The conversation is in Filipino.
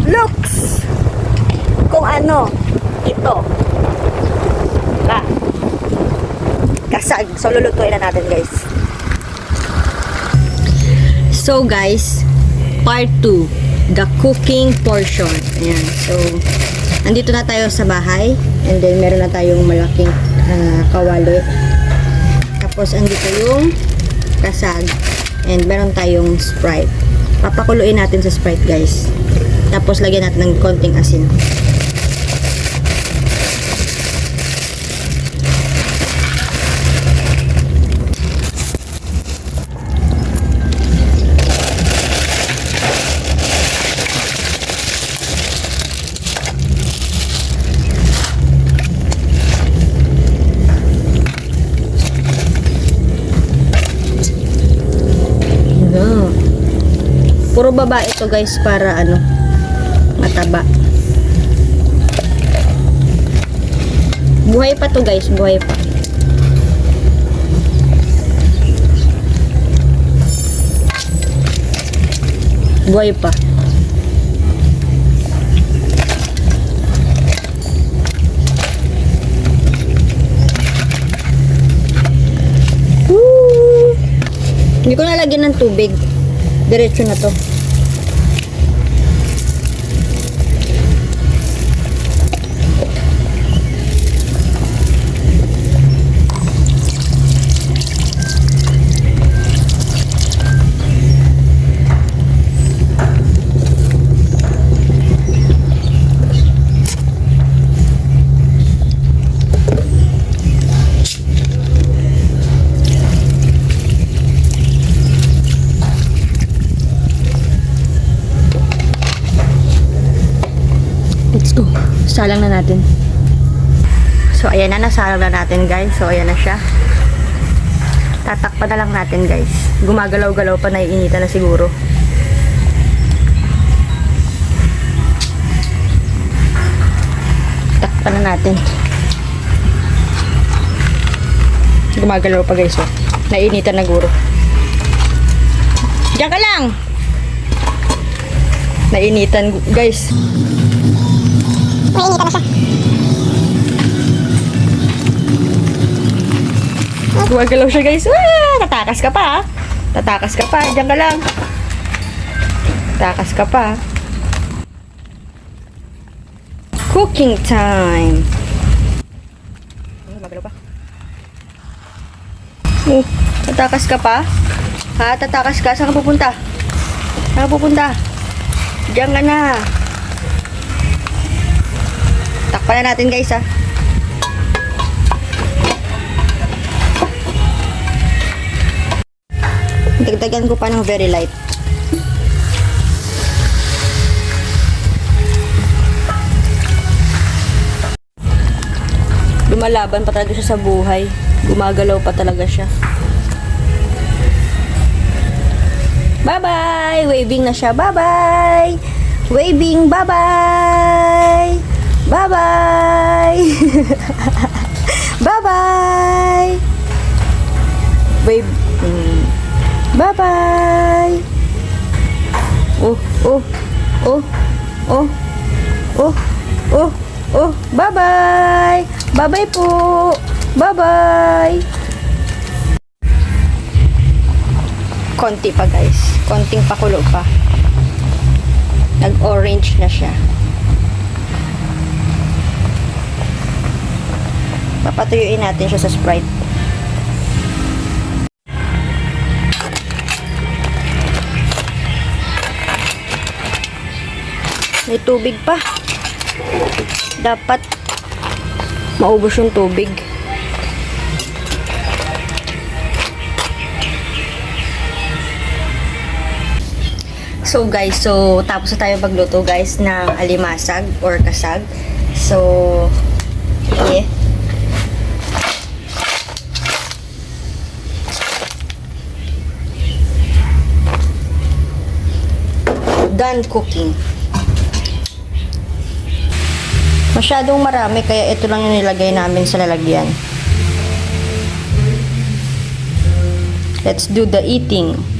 looks kung ano ito. Kasag. So, lulutuin na natin, guys. So, guys, part 2, the cooking portion. Ayan. So, andito na tayo sa bahay. And then, meron na tayong malaking kawali. Tapos, andito yung kasag. And meron tayong Sprite. Papakuluin natin sa Sprite, guys. Tapos, lagyan natin ng konting asin. Puro baba ito, guys, para ano, mataba. Buhay pa to, guys, buhay pa. Buhay pa. Woo! Hindi ko nalagyan ng tubig. Diretso na to. Let's go. Salang na natin. So, ayan na. Nasalang na natin, guys. So, ayan na siya. Tatakpan na lang natin, guys. Gumagalaw-galaw pa. Naiinitan na siguro. Takpan na natin. Gumagalaw pa, guys. Oh. Naiinitan na guro. Diyan ka lang! Nainitan, guys. Mainitan na siya. Gumagalaw siya, guys. Ah, tatakas ka pa, ha? Tatakas ka pa. Diyan ka lang. Tatakas ka pa. Cooking time. Gumagalaw pa. Tatakas ka pa? Ha? Tatakas ka? Saan ka pupunta? Saan ka pupunta? Diyan ka na. Takpan na natin, guys, ha. Dagdagan ko pa ng very light. Lumalaban pa talaga siya sa buhay. Gumagalaw pa talaga siya. Bye-bye! Waving na siya. Bye-bye! Waving! Bye-bye! Bye-bye! Bye-bye! Wave. Bye-bye! Oh, oh, oh, oh, oh, oh, oh, bye-bye! Bye-bye po! Bye-bye! Konti pa, guys. Konting pakulo pa. Nag-orange na siya. Papatuyuin natin siya sa Sprite. May tubig pa. Dapat maubos yung tubig. So guys, tapos na tayo magluto, guys, ng alimasag or kasag. So, yeah. Done cooking. Masyadong marami, kaya ito lang yung nilagay namin sa lalagyan. Let's do the eating.